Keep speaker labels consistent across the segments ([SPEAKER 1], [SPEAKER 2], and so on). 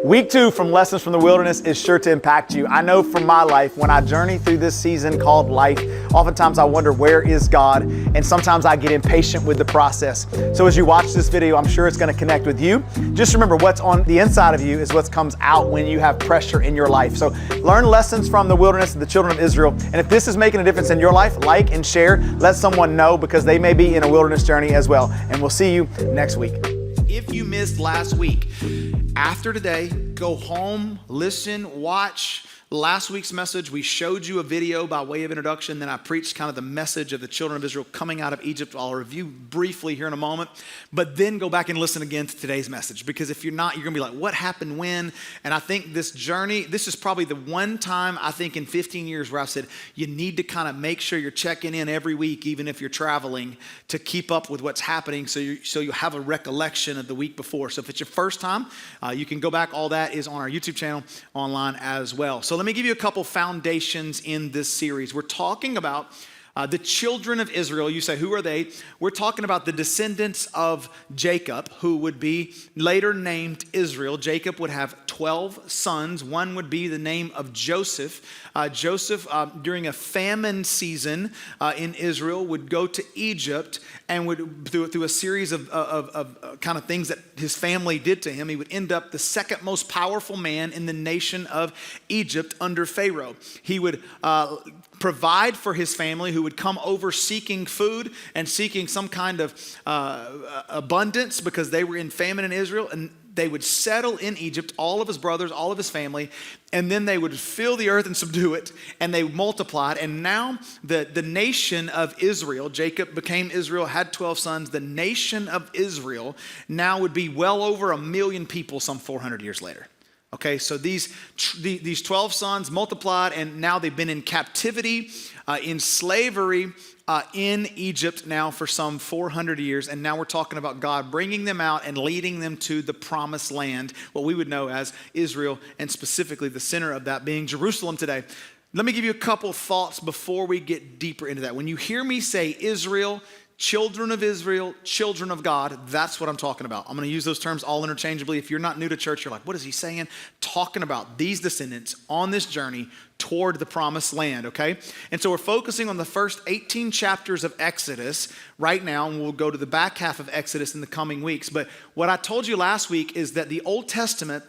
[SPEAKER 1] Week 2 from Lessons from the Wilderness is sure to impact you. I know from my life, when I journey through this season called life, oftentimes I wonder, where is God? And sometimes I get impatient with the process. So as you watch this video, I'm sure it's going to connect with you. Just remember, what's on the inside of you is what comes out when you have pressure in your life. So learn lessons from the wilderness of the children of Israel. And if this is making a difference in your life, like and share. Let someone know, because they may be in a wilderness journey as well. And we'll see you next week. If you missed last week, after today, go home, listen, watch last week's message. We showed you a video by way of introduction. Then I preached kind of the message of the children of Israel coming out of Egypt. I'll review briefly here in a moment, but then go back and listen again to today's message. Because if you're not, you're gonna be like, what happened when? And I think this journey, this is probably the one time I think in 15 years where I've said, you need to kind of make sure you're checking in every week, even if you're traveling, to keep up with what's happening so you have a recollection of the week before. So if it's your first time, you can go back. All that is on our YouTube channel online as well. So let me give you a couple foundations in this series. We're talking about the children of Israel. You say, who are they? We're talking about the descendants of Jacob, who would be later named Israel. Jacob would have 12 sons. One would be the name of Joseph. Joseph, during a famine season in Israel, would go to Egypt and would, through a series of kind of things that his family did to him, he would end up the second most powerful man in the nation of Egypt under Pharaoh. He would provide for his family, who would come over seeking food and seeking some kind of abundance, because they were in famine in Israel, and they would settle in Egypt, all of his brothers, all of his family, and then they would fill the earth and subdue it, and they multiplied. And now the nation of Israel, Jacob became Israel, had 12 sons. The nation of Israel now would be well over 1 million people some 400 years later. Okay, so these 12 sons multiplied, and now they've been in captivity, in slavery in Egypt now for some 400 years. And now we're talking about God bringing them out and leading them to the promised land, what we would know as Israel, and specifically the center of that being Jerusalem today. Let me give you a couple thoughts before we get deeper into that. When you hear me say Israel, children of Israel, children of God, that's what I'm talking about. I'm going to use those terms all interchangeably. If you're not new to church, you're like, what is he saying? Talking about these descendants on this journey toward the promised land, okay? And so we're focusing on the first 18 chapters of Exodus right now, and we'll go to the back half of Exodus in the coming weeks. But what I told you last week is that the Old Testament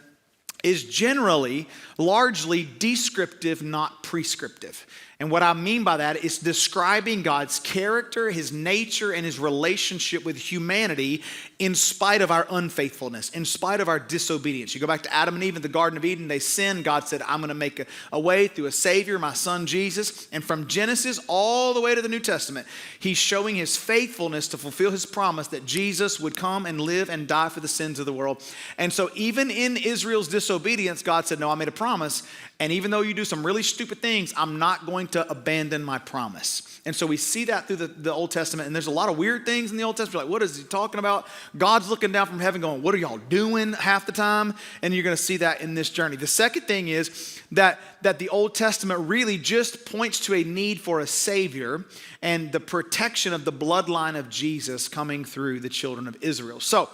[SPEAKER 1] is generally, largely descriptive, not prescriptive. And what I mean by that is describing God's character, his nature, and his relationship with humanity in spite of our unfaithfulness, in spite of our disobedience. You go back to Adam and Eve in the Garden of Eden, they sinned. God said, I'm going to make a way through a Savior, my son Jesus. And from Genesis all the way to the New Testament, he's showing his faithfulness to fulfill his promise that Jesus would come and live and die for the sins of the world. And so even in Israel's disobedience, God said, no, I made a promise. And even though you do some really stupid things, I'm not going to abandon my promise. And so we see that through the Old Testament. And there's a lot of weird things in the Old Testament. Like, what is he talking about? God's looking down from heaven going, what are y'all doing half the time? And you're going to see that in this journey. The second thing is that the Old Testament really just points to a need for a Savior and the protection of the bloodline of Jesus coming through the children of Israel. So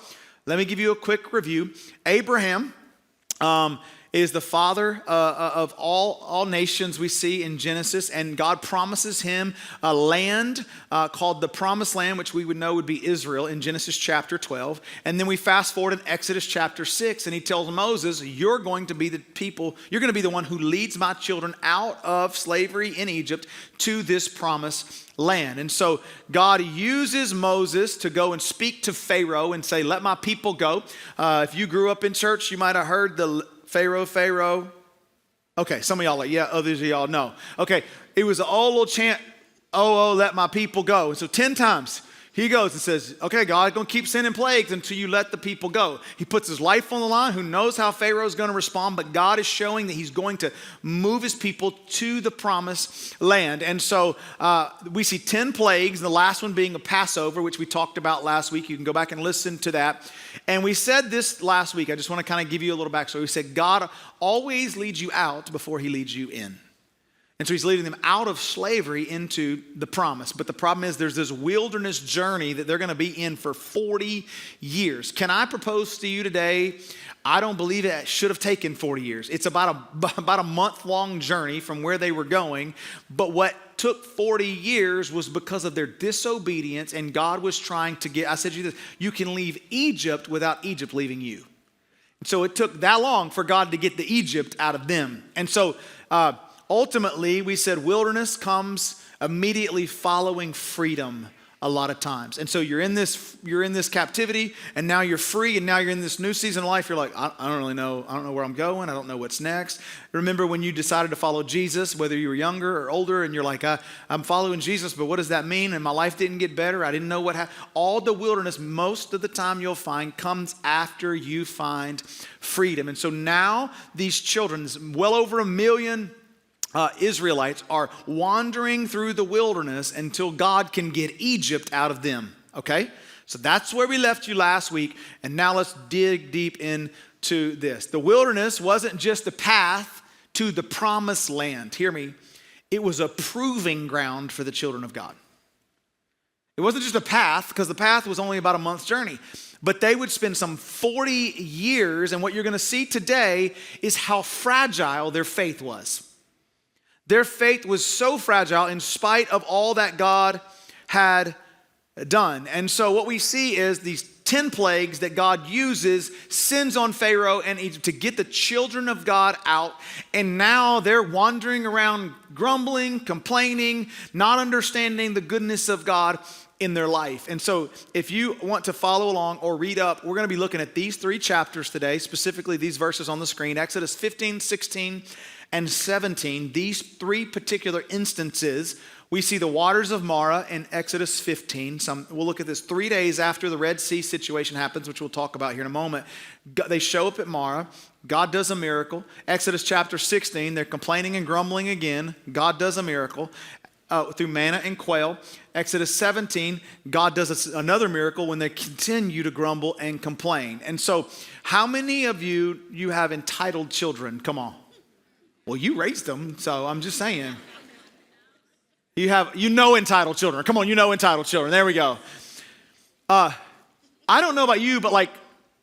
[SPEAKER 1] let me give you a quick review. Abraham is the father of all nations we see in Genesis, and God promises him a land called the Promised Land, which we would know would be Israel in Genesis chapter 12. And then we fast forward in Exodus chapter 6, and he tells Moses, you're going to be the one who leads my children out of slavery in Egypt to this promised land. And so God uses Moses to go and speak to Pharaoh and say, let my people go. If you grew up in church, you might have heard the Pharaoh. Okay, some of y'all are like, yeah, others of y'all no. Okay, it was an old little chant, oh, let my people go. And so 10 times he goes and says, okay, God, I'm going to keep sending plagues until you let the people go. He puts his life on the line. Who knows how Pharaoh's going to respond, but God is showing that he's going to move his people to the promised land. And so we see 10 plagues, the last one being a Passover, which we talked about last week. You can go back and listen to that. And we said this last week. I just want to kind of give you a little backstory. We said God always leads you out before he leads you in. And so he's leading them out of slavery into the promise. But the problem is there's this wilderness journey that they're going to be in for 40 years. Can I propose to you today, I don't believe it should have taken 40 years. It's about a month-long journey from where they were going. But what took 40 years was because of their disobedience, and God was trying to get, I said to you this, you can leave Egypt without Egypt leaving you. So it took that long for God to get the Egypt out of them. And so ultimately, we said wilderness comes immediately following freedom a lot of times. And so you're in this captivity, and now you're free, and now you're in this new season of life. You're like, I don't really know. I don't know where I'm going. I don't know what's next. Remember when you decided to follow Jesus, whether you were younger or older, and you're like, I'm following Jesus, but what does that mean? And my life didn't get better. I didn't know what happened. All the wilderness, most of the time you'll find, comes after you find freedom. And so now these children, well over 1 million Israelites, are wandering through the wilderness until God can get Egypt out of them, okay? So that's where we left you last week, and now let's dig deep into this. The wilderness wasn't just the path to the promised land. Hear me. It was a proving ground for the children of God. It wasn't just a path, because the path was only about a month's journey. But they would spend some 40 years, and what you're going to see today is how fragile their faith was. Their faith was so fragile in spite of all that God had done. And so what we see is these 10 plagues that God uses, sends on Pharaoh and Egypt to get the children of God out. And now they're wandering around grumbling, complaining, not understanding the goodness of God in their life. And so if you want to follow along or read up, we're going to be looking at these 3 chapters today, specifically these verses on the screen, Exodus 15, 16, and 17. These 3 particular instances, we see the Waters of Marah in Exodus 15. We'll look at this 3 days after the Red Sea situation happens, which we'll talk about here in a moment. They show up at Marah. God does a miracle. Exodus chapter 16, they're complaining and grumbling again. God does a miracle through manna and quail. Exodus 17, God does another miracle when they continue to grumble and complain. And so how many of you have entitled children? Come on. Well, you raised them, so I'm just saying. You know entitled children. Come on, you know entitled children. There we go. I don't know about you, but like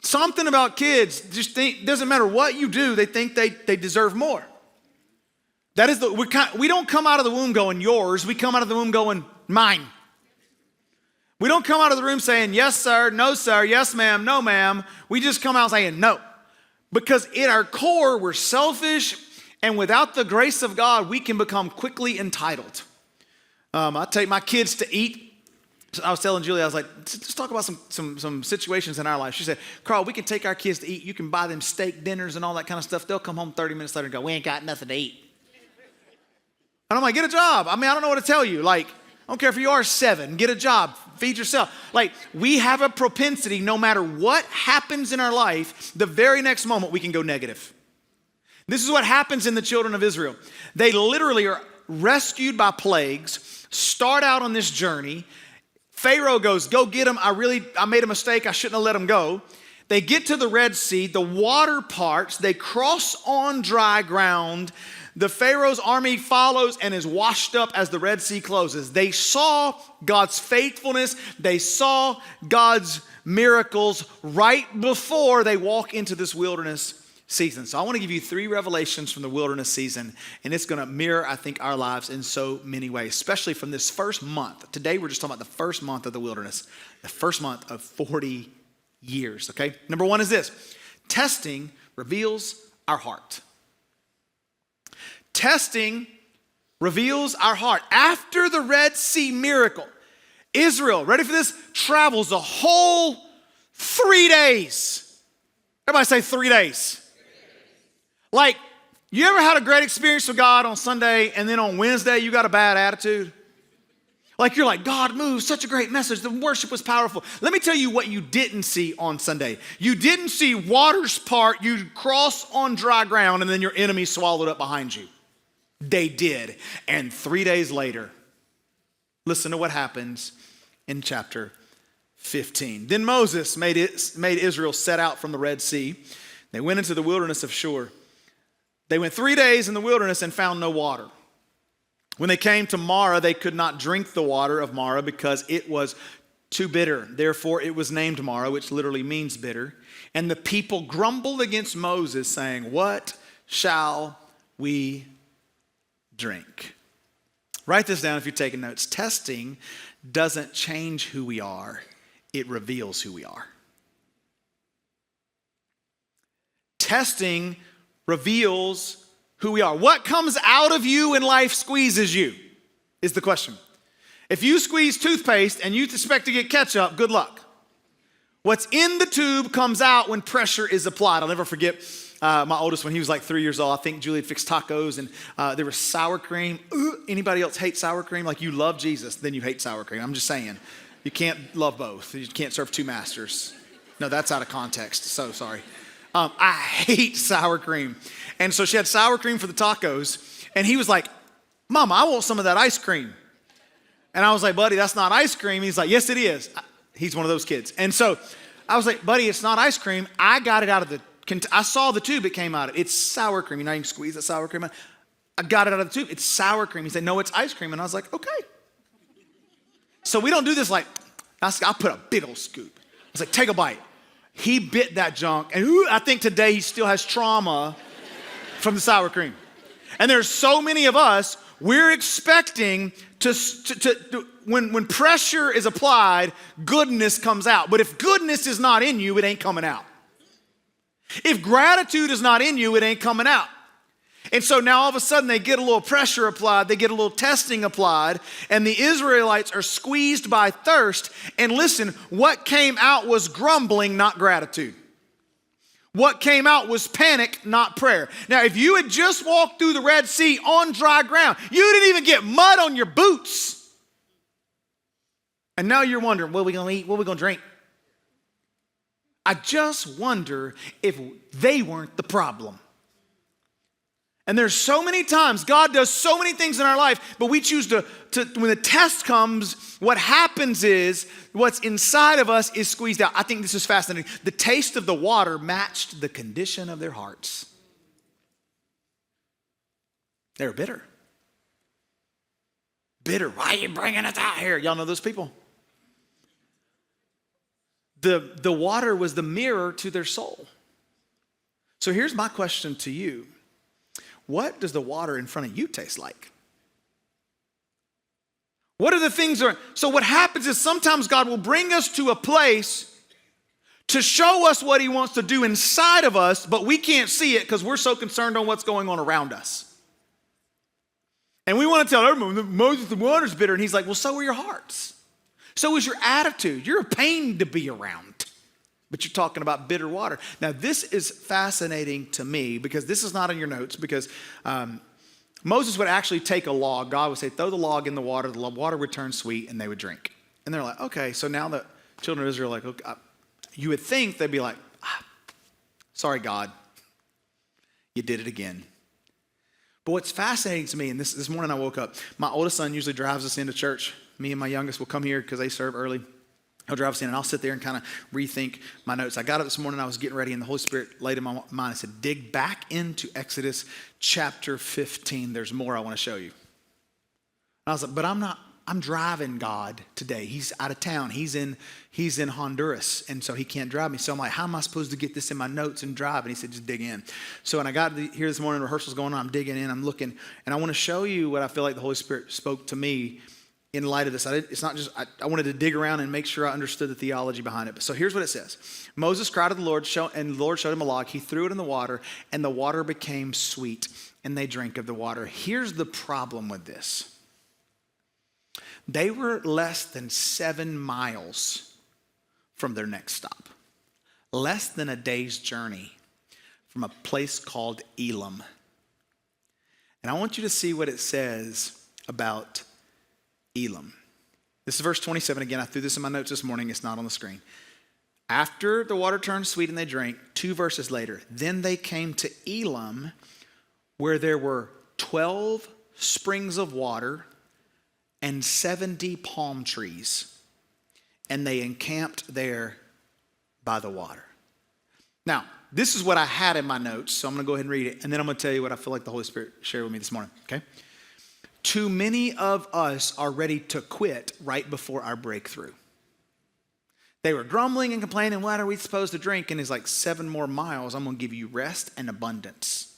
[SPEAKER 1] something about kids, just think, doesn't matter what you do, they think they deserve more. That is we don't come out of the womb going yours. We come out of the womb going mine. We don't come out of the room saying yes, sir, no, sir, yes, ma'am, no, ma'am. We just come out saying no. Because in our core, we're selfish. And without the grace of God, we can become quickly entitled. I take my kids to eat. So I was telling Julie, I was like, let's talk about some situations in our life. She said, Carl, we can take our kids to eat. You can buy them steak dinners and all that kind of stuff. They'll come home 30 minutes later and go, we ain't got nothing to eat. And I'm like, get a job. I mean, I don't know what to tell you. Like, I don't care if you are 7, get a job, feed yourself. Like, we have a propensity, no matter what happens in our life, the very next moment we can go negative. This is what happens in the children of Israel. They literally are rescued by plagues, start out on this journey. Pharaoh goes, go get them. I made a mistake. I shouldn't have let them go. They get to the Red Sea. The water parts. They cross on dry ground. The Pharaoh's army follows and is washed up as the Red Sea closes. They saw God's faithfulness. They saw God's miracles right before they walk into this wilderness season. So I want to give you 3 revelations from the wilderness season, and it's going to mirror, I think, our lives in so many ways, especially from this first month. Today, we're just talking about the first month of the wilderness, the first month of 40 years, okay? Number 1 is this: testing reveals our heart. Testing reveals our heart. After the Red Sea miracle, Israel, ready for this, travels a whole 3 days. Everybody say 3 days. Like, you ever had a great experience with God on Sunday and then on Wednesday you got a bad attitude? Like you're like, God moved, such a great message. The worship was powerful. Let me tell you what you didn't see on Sunday. You didn't see waters part, you cross on dry ground, and then your enemy swallowed up behind you. They did. And 3 days later, listen to what happens in chapter 15. Then Moses made Israel set out from the Red Sea. They went into the wilderness of Shur. They went 3 days in the wilderness and found no water. When they came to Marah, they could not drink the water of Marah because it was too bitter. Therefore, it was named Marah, which literally means bitter. And the people grumbled against Moses, saying, what shall we drink? Write this down if you're taking notes. Testing doesn't change who we are. It reveals who we are. Testing reveals who we are. What comes out of you when life squeezes you is the question. If you squeeze toothpaste and you expect to get ketchup, good luck. What's in the tube comes out when pressure is applied. I'll never forget my oldest when he was like 3 years old. I think Julie had fixed tacos and there was sour cream. Anybody else hate sour cream? Like you love Jesus, then you hate sour cream. I'm just saying. You can't love both. You can't serve two masters. No, that's out of context. So sorry. I hate sour cream. And so she had sour cream for the tacos. And he was like, Mama, I want some of that ice cream. And I was like, buddy, that's not ice cream. He's like, yes, it is. He's one of those kids. And so I was like, buddy, it's not ice cream. I got it out of I saw the tube it came out of. It's sour cream. You know, you can squeeze that sour cream out. I got it out of the tube. It's sour cream. He said, no, it's ice cream. And I was like, okay. So we don't do this like, I'll put a big old scoop. I was like, take a bite. He bit that junk. And I think today he still has trauma from the sour cream. And there's so many of us, we're expecting when pressure is applied, goodness comes out. But if goodness is not in you, it ain't coming out. If gratitude is not in you, it ain't coming out. And so now all of a sudden they get a little pressure applied, they get a little testing applied, and the Israelites are squeezed by thirst. And listen, what came out was grumbling, not gratitude. What came out was panic, not prayer. Now, if you had just walked through the Red Sea on dry ground, you didn't even get mud on your boots. And now you're wondering, what are we going to eat? What are we going to drink? I just wonder if they weren't the problem. And there's so many times God does so many things in our life, but we choose to when the test comes, what happens is what's inside of us is squeezed out. I think this is fascinating. The taste of the water matched the condition of their hearts. They were bitter. Bitter. Why are you bringing us out here? Y'all know those people. The water was the mirror to their soul. So here's my question to you. What does the water in front of you taste like? What are the things so what happens is sometimes God will bring us to a place to show us what he wants to do inside of us, but we can't see it because we're so concerned on what's going on around us. And we want to tell everyone that Moses, the water's bitter. And he's like, well, so are your hearts. So is your attitude. You're a pain to be around. But you're talking about bitter water. Now, this is fascinating to me because this is not in your notes because Moses would actually take a log. God would say, throw the log in the water would turn sweet, and they would drink. And they're like, okay, so now the children of Israel are like, okay, you would think they'd be like, sorry, God, you did it again. But what's fascinating to me, and this morning I woke up, my oldest son usually drives us into church. Me and my youngest will come here because they serve early. He'll drive us in, and I'll sit there and kind of rethink my notes. I got up this morning, I was getting ready, and the Holy Spirit laid in my mind and said, dig back into Exodus chapter 15. There's more I want to show you. And I was like, but I'm driving God today. He's out of town. He's in Honduras, and so he can't drive me. So I'm like, how am I supposed to get this in my notes and drive? And he said, just dig in. So when I got here this morning, rehearsal's going on, I'm digging in, I'm looking, and I want to show you what I feel like the Holy Spirit spoke to me in light of this. It's not just, I wanted to dig around and make sure I understood the theology behind it. But so here's what it says. Moses cried to the Lord, and the Lord showed him a log. He threw it in the water, and the water became sweet, and they drank of the water. Here's the problem with this. They were less than 7 miles from their next stop. Less than a day's journey from a place called Elim. And I want you to see what it says about Elim. This is verse 27. Again, I threw this in my notes this morning. It's not on the screen. After the water turned sweet and they drank, 2 verses later, then they came to Elim, where there were 12 springs of water and 70 palm trees, and they encamped there by the water. Now, this is what I had in my notes, so I'm going to go ahead and read it, and then I'm going to tell you what I feel like the Holy Spirit shared with me this morning, okay? too many of us are ready to quit right before our breakthrough. They were grumbling and complaining, what are we supposed to drink? And he's like, 7 more miles, I'm going to give you rest and abundance.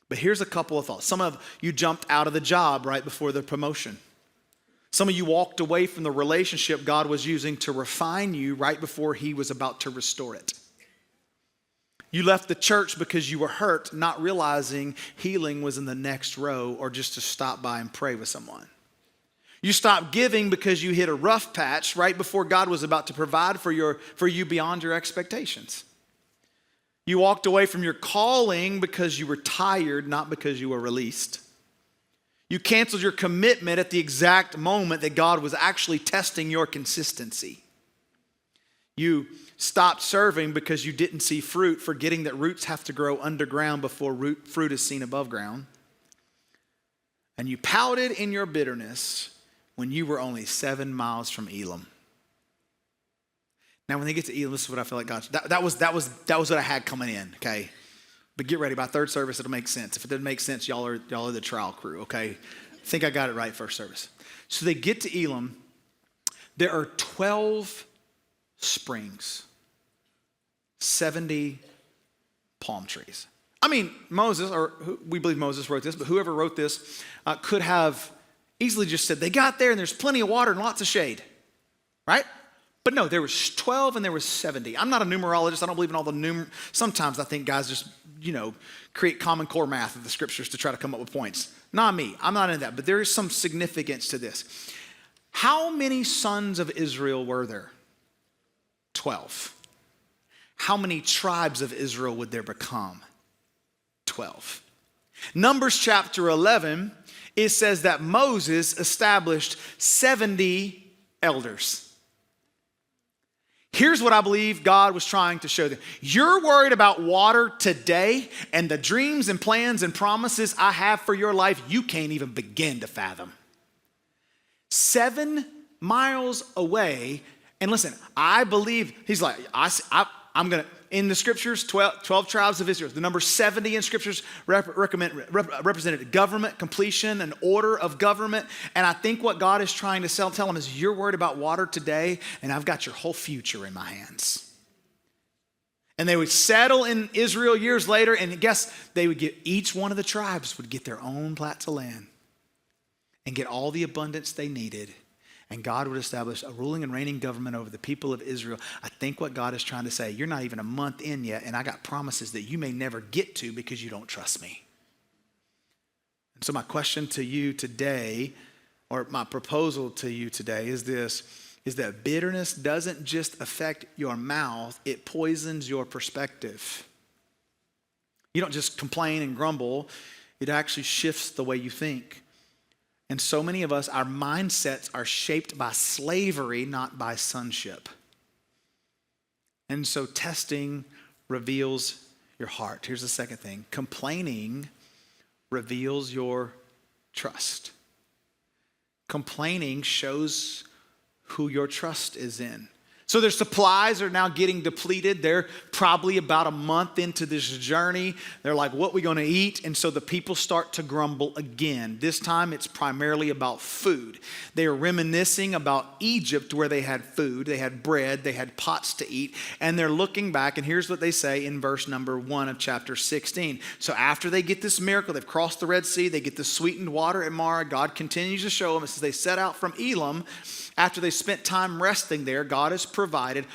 [SPEAKER 1] But here's a couple of thoughts. Some of you jumped out of the job right before the promotion. Some of you walked away from the relationship God was using to refine you right before he was about to restore it. You left the church because you were hurt, not realizing healing was in the next row or just to stop by and pray with someone. You stopped giving because you hit a rough patch right before God was about to provide for you beyond your expectations. You walked away from your calling because you were tired, not because you were released. You canceled your commitment at the exact moment that God was actually testing your consistency. You stopped serving because you didn't see fruit, forgetting that roots have to grow underground before fruit is seen above ground. And you pouted in your bitterness when you were only 7 miles from Elim. Now, when they get to Elim, this is what I feel like God, that was what I had coming in, okay? But get ready, by third service, it'll make sense. If it doesn't make sense, y'all are the trial crew, okay? I think I got it right first service. So they get to Elim. There are 12 springs, 70 palm trees. I mean, Moses, we believe Moses wrote this, but whoever wrote this could have easily just said, they got there and there's plenty of water and lots of shade, right? But no, there was 12 and there was 70. I'm not a numerologist. I don't believe in all the Sometimes I think guys just, create common core math of the scriptures to try to come up with points. Not me. I'm not into that. But there is some significance to this. How many sons of Israel were there? 12. How many tribes of Israel would there become? 12. Numbers chapter 11, it says that Moses established 70 elders. Here's what I believe God was trying to show them. You're worried about water today and the dreams and plans and promises I have for your life, you can't even begin to fathom. 7 miles away, and listen, I believe, he's like, I'm going to, in the scriptures, 12 tribes of Israel. The number 70 in scriptures represented government, completion, an order of government. And I think what God is trying to tell them is, you're worried about water today, and I've got your whole future in my hands. And they would settle in Israel years later, and guess, they would get, each one of the tribes would get their own plats of land and get all the abundance they needed. And God would establish a ruling and reigning government over the people of Israel. I think what God is trying to say, you're not even a month in yet, and I got promises that you may never get to because you don't trust me. And so my question to you today, or my proposal to you today is this, is that bitterness doesn't just affect your mouth, it poisons your perspective. You don't just complain and grumble, it actually shifts the way you think. And so many of us, our mindsets are shaped by slavery, not by sonship. And so testing reveals your heart. Here's the second thing. Complaining reveals your trust. Complaining shows who your trust is in. So their supplies are now getting depleted. They're probably about a month into this journey. They're like, what are we going to eat? And so the people start to grumble again. This time it's primarily about food. They are reminiscing about Egypt, where they had food, they had bread, they had pots to eat. And they're looking back, and here's what they say in verse number 1 of chapter 16. So after they get this miracle, they've crossed the Red Sea, they get the sweetened water at Marah. God continues to show them. It says they set out from Elim. After they spent time resting there, God has provided.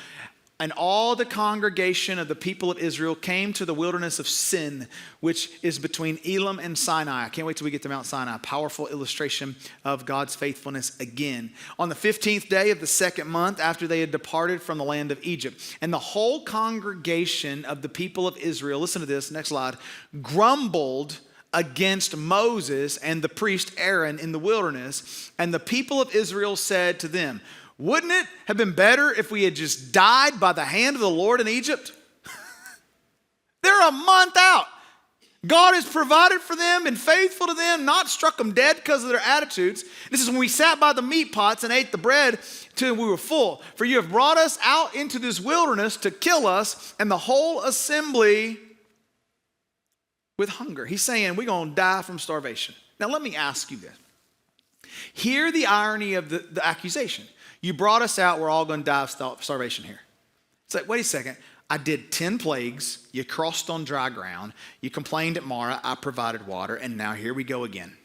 [SPEAKER 1] And all the congregation of the people of Israel came to the wilderness of Sin, which is between Elim and Sinai. I can't wait till we get to Mount Sinai. Powerful illustration of God's faithfulness again. On the 15th day of the second month, after they had departed from the land of Egypt. And the whole congregation of the people of Israel, listen to this, next slide, grumbled against Moses and the priest Aaron in the wilderness. And the people of Israel said to them, wouldn't it have been better if we had just died by the hand of the Lord in Egypt? They're a month out. God has provided for them, been faithful to them, not struck them dead because of their attitudes. This is when we sat by the meat pots and ate the bread till we were full. For you have brought us out into this wilderness to kill us and the whole assembly with hunger. He's saying we're going to die from starvation. Now let me ask you this. Hear the irony of the accusation. You brought us out, we're all going to die of starvation here. It's like, wait a second. I did 10 plagues. You crossed on dry ground. You complained at Marah. I provided water. And now here we go again.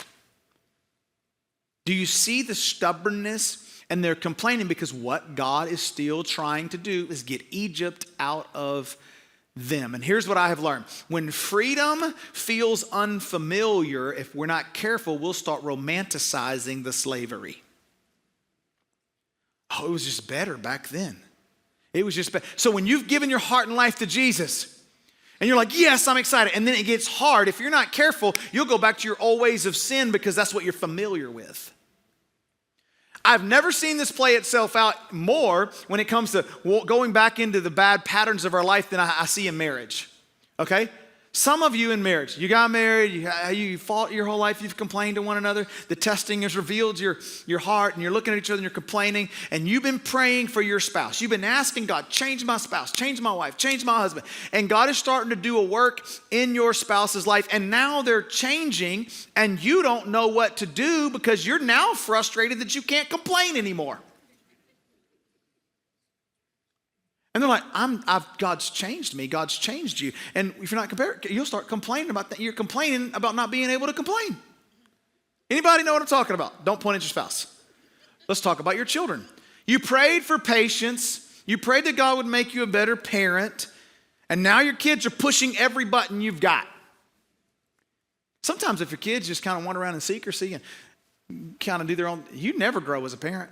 [SPEAKER 1] Do you see the stubbornness? And they're complaining because what God is still trying to do is get Egypt out of them. And here's what I have learned. When freedom feels unfamiliar, if we're not careful, we'll start romanticizing the slavery. Oh, it was just better back then. It was just better. So when you've given your heart and life to Jesus, and you're like, yes, I'm excited, and then it gets hard, if you're not careful, you'll go back to your old ways of sin because that's what you're familiar with. I've never seen this play itself out more when it comes to going back into the bad patterns of our life than I see in marriage, okay? Some of you in marriage, you got married, you fought your whole life, you've complained to one another. The testing has revealed your heart, and you're looking at each other and you're complaining, and you've been praying for your spouse. You've been asking God, change my spouse, change my wife, change my husband. And God is starting to do a work in your spouse's life, and now they're changing, and you don't know what to do because you're now frustrated that you can't complain anymore. And they're like, God's changed me. God's changed you. And if you're not comparing, you'll start complaining about that. You're complaining about not being able to complain. Anybody know what I'm talking about? Don't point at your spouse. Let's talk about your children. You prayed for patience. You prayed that God would make you a better parent. And now your kids are pushing every button you've got. Sometimes if your kids just kind of wander around in secrecy and kind of do their own, you never grow as a parent.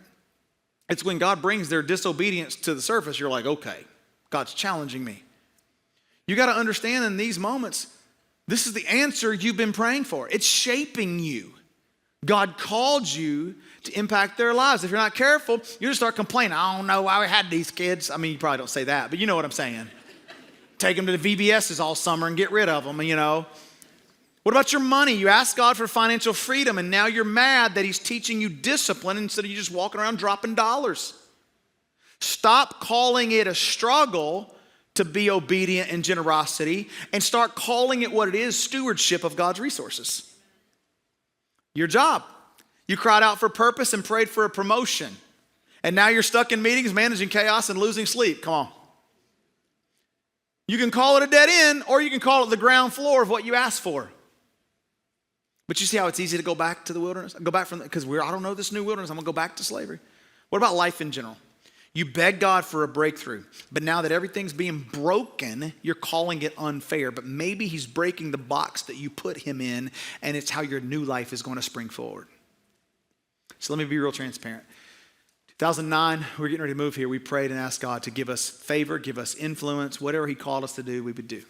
[SPEAKER 1] It's when God brings their disobedience to the surface, you're like, okay, God's challenging me. You got to understand in these moments, this is the answer you've been praying for. It's shaping you. God called you to impact their lives. If you're not careful, you just start complaining. I don't know why we had these kids. I mean, you probably don't say that, but you know what I'm saying. Take them to the VBSs all summer and get rid of them, you know. What about your money? You asked God for financial freedom, and now you're mad that he's teaching you discipline instead of you just walking around dropping dollars. Stop calling it a struggle to be obedient in generosity and start calling it what it is, stewardship of God's resources. Your job. You cried out for purpose and prayed for a promotion, and now you're stuck in meetings, managing chaos and losing sleep. Come on. You can call it a dead end, or you can call it the ground floor of what you asked for. But you see how it's easy to go back to the wilderness? Go back from because I don't know this new wilderness. I'm going to go back to slavery. What about life in general? You beg God for a breakthrough, but now that everything's being broken, you're calling it unfair. But maybe he's breaking the box that you put him in, and it's how your new life is going to spring forward. So let me be real transparent. 2009, we were getting ready to move here. We prayed and asked God to give us favor, give us influence, whatever he called us to do, we would do.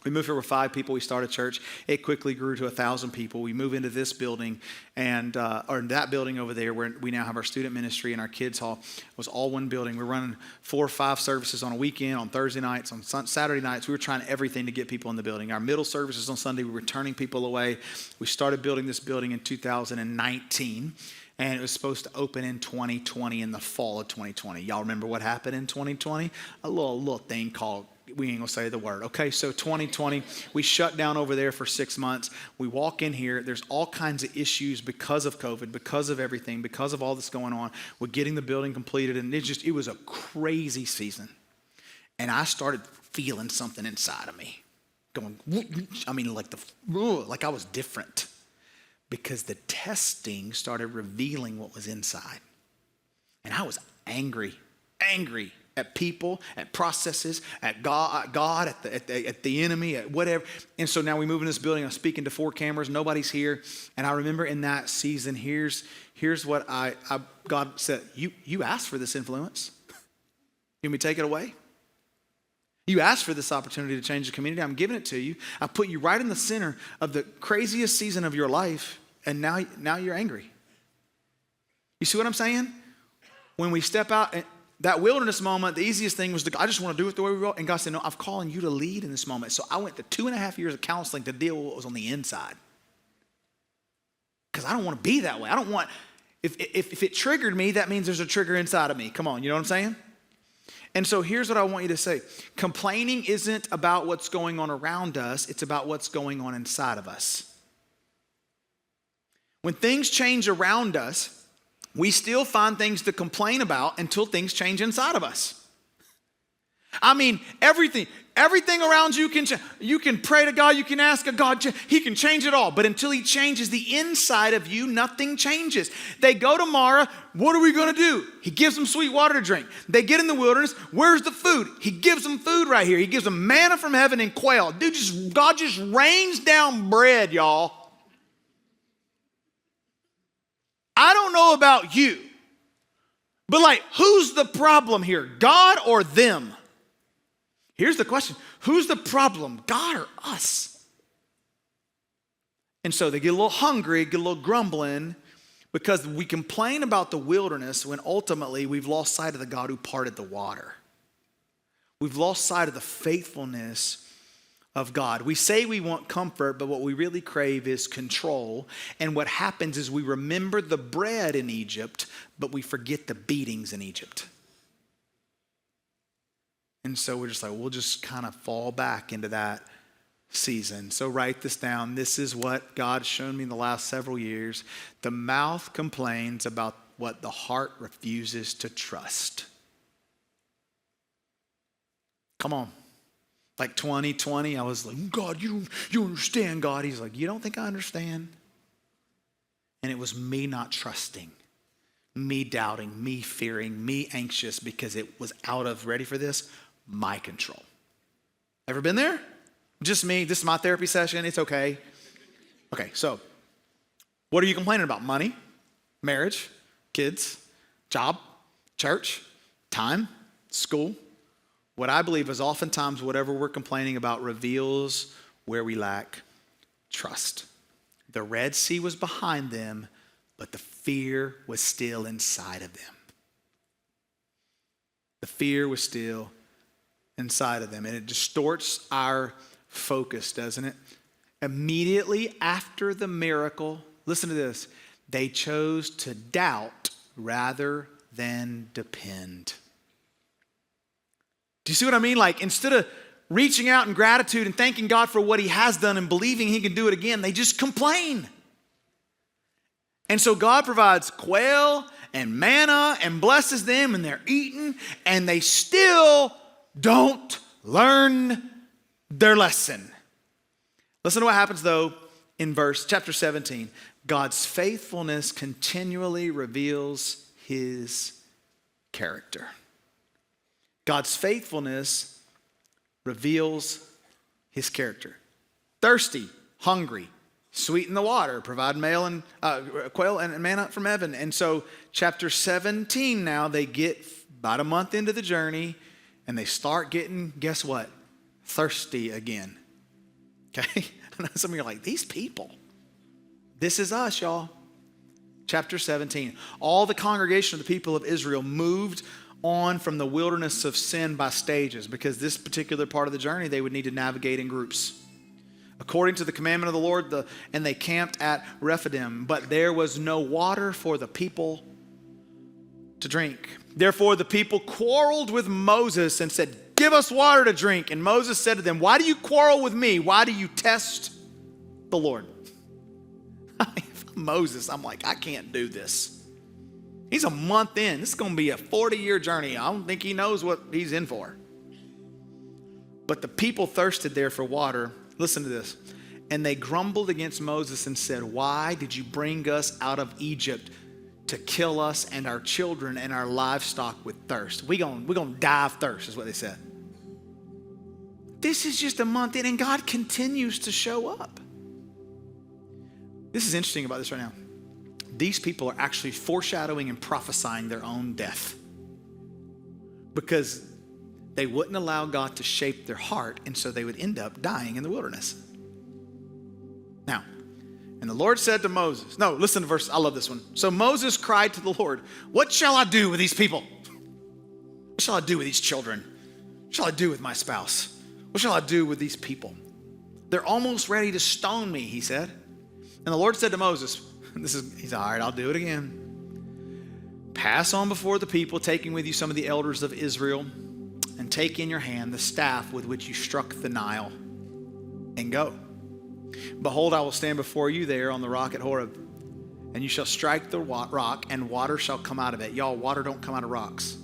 [SPEAKER 1] We moved here with 5 people. We started church. It quickly grew to 1,000 people. We moved into this building or that building over there where we now have our student ministry and our kids hall. It was all one building. We're running 4 or 5 services on a weekend, on Thursday nights, on Saturday nights. We were trying everything to get people in the building. Our middle services on Sunday, we were turning people away. We started building this building in 2019. And it was supposed to open in 2020, in the fall of 2020. Y'all remember what happened in 2020? A little thing called, we ain't gonna say the word. Okay, so 2020, we shut down over there for 6 months. We walk in here, there's all kinds of issues because of COVID, because of everything, because of all this going on. We're getting the building completed, and it was a crazy season. And I started feeling something inside of me. Going, like I was different. Because the testing started revealing what was inside. And I was angry at people, at processes, at God, at the enemy, at whatever. And so now we move in this building. I'm speaking to 4 cameras. Nobody's here. And I remember in that season, here's what God said. You asked for this influence. You want me to take it away? You asked for this opportunity to change the community. I'm giving it to you. I put you right in the center of the craziest season of your life, and now you're angry. You see what I'm saying? When we step out, that wilderness moment, the easiest thing was I just want to do it the way we wrote. And God said, no, I'm calling you to lead in this moment. So I went to 2.5 years of counseling to deal with what was on the inside. Because I don't want to be that way. I don't want, if it triggered me, that means there's a trigger inside of me. Come on, you know what I'm saying? And so here's what I want you to say. Complaining isn't about what's going on around us. It's about what's going on inside of us. When things change around us, we still find things to complain about until things change inside of us. I mean, everything around you can change. You can pray to God, you can ask God, he can change it all. But until he changes the inside of you, nothing changes. They go to Marah, what are we going to do? He gives them sweet water to drink. They get in the wilderness, where's the food? He gives them food right here. He gives them manna from heaven and quail. God just rains down bread, y'all. I don't know about you, but like, who's the problem here? God or them? Here's the question. Who's the problem? God or us? And so they get a little hungry, get a little grumbling, because we complain about the wilderness when ultimately we've lost sight of the God who parted the water. We've lost sight of the faithfulness of God. We say we want comfort, but what we really crave is control. And what happens is we remember the bread in Egypt, but we forget the beatings in Egypt. And so we're just like, we'll just kind of fall back into that season. So write this down. This is what God's shown me in the last several years. The mouth complains about what the heart refuses to trust. Come on. Like 2020, I was like, God, you understand, God. He's like, you don't think I understand? And it was me not trusting, me doubting, me fearing, me anxious, because it was out of, ready for this, my control. Ever been there? Just me. This is my therapy session. It's okay. Okay, so what are you complaining about? Money, marriage, kids, job, church, time, school. What I believe is oftentimes whatever we're complaining about reveals where we lack trust. The Red Sea was behind them, but the fear was still inside of them. The fear was still inside of them, and it distorts our focus, doesn't it? Immediately after the miracle, listen to this, they chose to doubt rather than depend. Do you see what I mean? Like, instead of reaching out in gratitude and thanking God for what he has done and believing he can do it again, they just complain. And so God provides quail and manna and blesses them, and they're eating, and they still don't learn their lesson. Listen to what happens though in chapter 17. God's faithfulness continually reveals his character. God's faithfulness reveals his character. Thirsty, hungry, sweeten the water, provide quail and manna from heaven. And so chapter 17 now, they get about a month into the journey, and they start getting, guess what? Thirsty again. Okay? Some of you are like, these people. This is us, y'all. Chapter 17. All the congregation of the people of Israel moved on from the wilderness of sin by stages, because this particular part of the journey they would need to navigate in groups. According to the commandment of the Lord, and they camped at Rephidim, but there was no water for the people to drink. Therefore, the people quarreled with Moses and said, give us water to drink. And Moses said to them, why do you quarrel with me? Why do you test the Lord? Moses, I'm like, I can't do this. He's a month in. This is going to be a 40-year journey. I don't think he knows what he's in for. But the people thirsted there for water. Listen to this. And they grumbled against Moses and said, why did you bring us out of Egypt to kill us and our children and our livestock with thirst? We're gonna die of thirst, is what they said. This is just a month in, and God continues to show up. This is interesting about this right now. These people are actually foreshadowing and prophesying their own death, because they wouldn't allow God to shape their heart, and so they would end up dying in the wilderness. Now, and the Lord said to Moses, no, listen to verse, I love this one. So Moses cried to the Lord, what shall I do with these people? What shall I do with these children? What shall I do with my spouse? What shall I do with these people? They're almost ready to stone me, he said. And the Lord said to Moses, he's all right, I'll do it again. Pass on before the people, taking with you some of the elders of Israel, and take in your hand the staff with which you struck the Nile, and go. Behold, I will stand before you there on the rock at Horeb. and you shall strike the rock, and water shall come out of it. Y'all, water don't come out of rocks.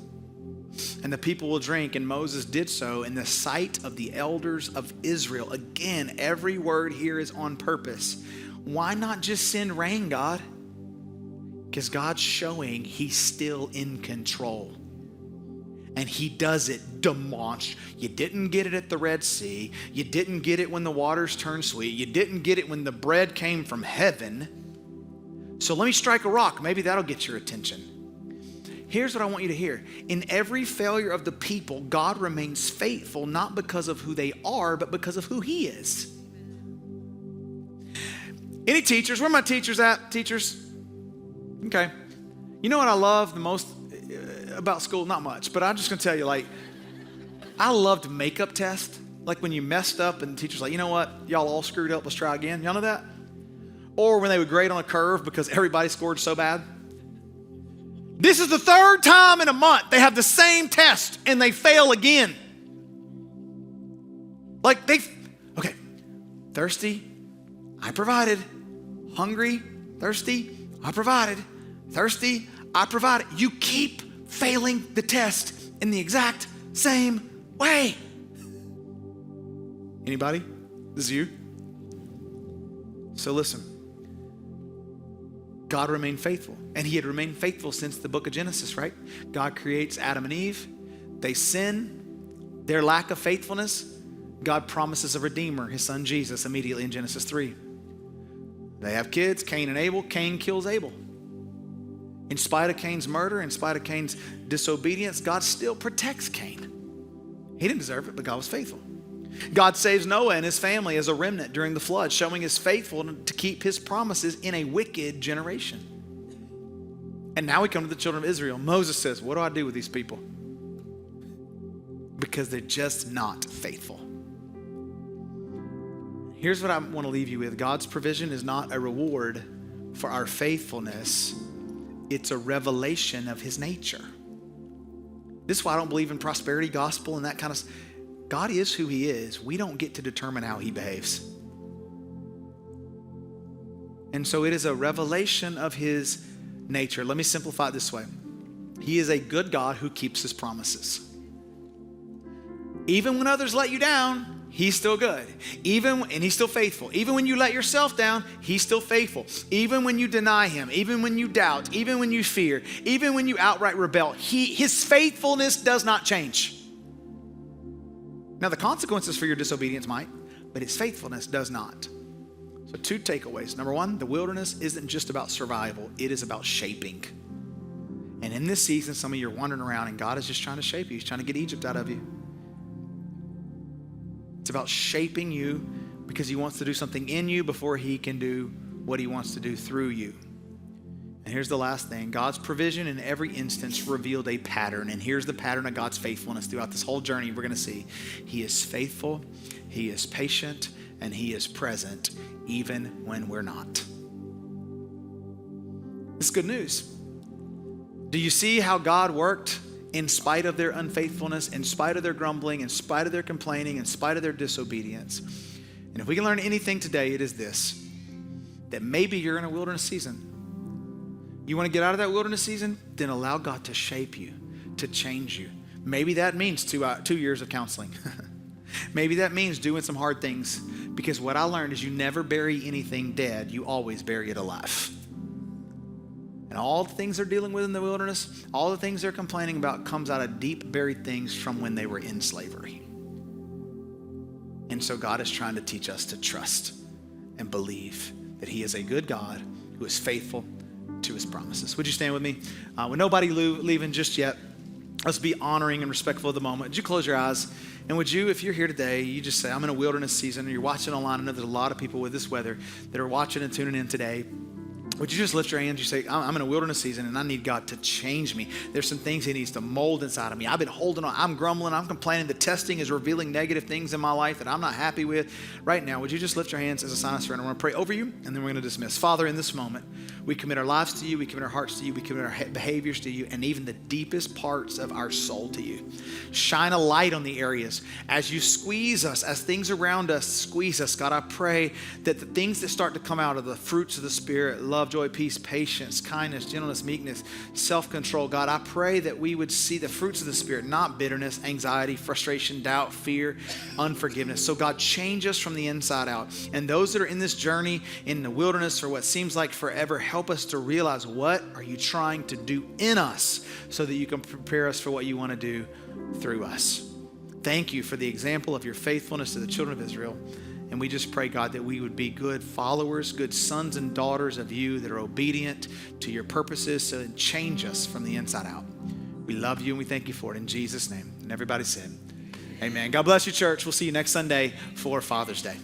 [SPEAKER 1] And the people will drink, and Moses did so in the sight of the elders of Israel. Again, every word here is on purpose. Why not just send rain, God? Because God's showing he's still in control. And he does it demonstrably. You didn't get it at the Red Sea. You didn't get it when the waters turned sweet. You didn't get it when the bread came from heaven. So let me strike a rock. Maybe that'll get your attention. Here's what I want you to hear. In every failure of the people, God remains faithful, not because of who they are, but because of who he is. Any teachers? Where are my teachers at? Teachers? Okay. You know what I love the most about school? Not much, but I'm just gonna tell you, like, I loved makeup test. Like when you messed up and the teacher's like, you know what? Y'all all screwed up, let's try again. Y'all know that? Or when they would grade on a curve because everybody scored so bad. This is the third time in a month they have the same test and they fail again. Like okay, thirsty, I provided. Hungry, thirsty, I provided. Thirsty, I provided. You keep failing the test in the exact same way. Anybody? This is you? So listen. God remained faithful, and he had remained faithful since the book of Genesis, right? God creates Adam and Eve. They sin. Their lack of faithfulness, God promises a redeemer, his son Jesus, immediately in Genesis 3. They have kids, Cain and Abel. Cain kills Abel. In spite of Cain's murder, in spite of Cain's disobedience, God still protects Cain. He didn't deserve it, but God was faithful. God saves Noah and his family as a remnant during the flood, showing his faithfulness to keep his promises in a wicked generation. And now we come to the children of Israel. Moses says, what do I do with these people? Because they're just not faithful. Here's what I want to leave you with. God's provision is not a reward for our faithfulness. It's a revelation of his nature. This is why I don't believe in prosperity gospel and that kind of stuff. God is who he is. We don't get to determine how he behaves. And so it is a revelation of his nature. Let me simplify it this way. He is a good God who keeps his promises. Even when others let you down, he's still good. And he's still faithful. Even when you let yourself down, he's still faithful. Even when you deny him, even when you doubt, even when you fear, even when you outright rebel, his faithfulness does not change. Now, the consequences for your disobedience might, but his faithfulness does not. So 2 takeaways. Number 1, the wilderness isn't just about survival. It is about shaping. And in this season, some of you are wandering around and God is just trying to shape you. He's trying to get Egypt out of you. It's about shaping you because he wants to do something in you before he can do what he wants to do through you. And here's the last thing. God's provision in every instance revealed a pattern. And here's the pattern of God's faithfulness throughout this whole journey. We're going to see he is faithful, he is patient, and he is present even when we're not. It's good news. Do you see how God worked in spite of their unfaithfulness, in spite of their grumbling, in spite of their complaining, in spite of their disobedience? And if we can learn anything today, it is this, that maybe you're in a wilderness season. You want to get out of that wilderness season? Then allow God to shape you, to change you. Maybe that means 2 years of counseling. Maybe that means doing some hard things, because what I learned is you never bury anything dead. You always bury it alive. And all the things they're dealing with in the wilderness, all the things they're complaining about comes out of deep buried things from when they were in slavery. And so God is trying to teach us to trust and believe that he is a good God who is faithful to his promises. Would you stand with me? With nobody leaving just yet, let's be honoring and respectful of the moment. Would you close your eyes? And would you, if you're here today, you just say, I'm in a wilderness season, or you're watching online. I know there's a lot of people with this weather that are watching and tuning in today. Would you just lift your hands? You say, I'm in a wilderness season and I need God to change me. There's some things he needs to mold inside of me. I've been holding on. I'm grumbling. I'm complaining. The testing is revealing negative things in my life that I'm not happy with. Right now, would you just lift your hands as a sign of surrender? I want to pray over you, and then we're going to dismiss. Father, in this moment, we commit our lives to you. We commit our hearts to you. We commit our behaviors to you, and even the deepest parts of our soul to you. Shine a light on the areas as you squeeze us, as things around us squeeze us. God, I pray that the things that start to come out of the fruits of the Spirit, love, love, joy, peace, patience, kindness, gentleness, meekness, self-control. God, I pray that we would see the fruits of the Spirit, not bitterness, anxiety, frustration, doubt, fear, unforgiveness. So God, change us from the inside out. And those that are in this journey in the wilderness for what seems like forever, help us to realize, what are you trying to do in us so that you can prepare us for what you want to do through us. Thank you for the example of your faithfulness to the children of Israel. And we just pray, God, that we would be good followers, good sons and daughters of you that are obedient to your purposes, so that change us from the inside out. We love you and we thank you for it in Jesus' name. And everybody said, amen. God bless you, church. We'll see you next Sunday for Father's Day.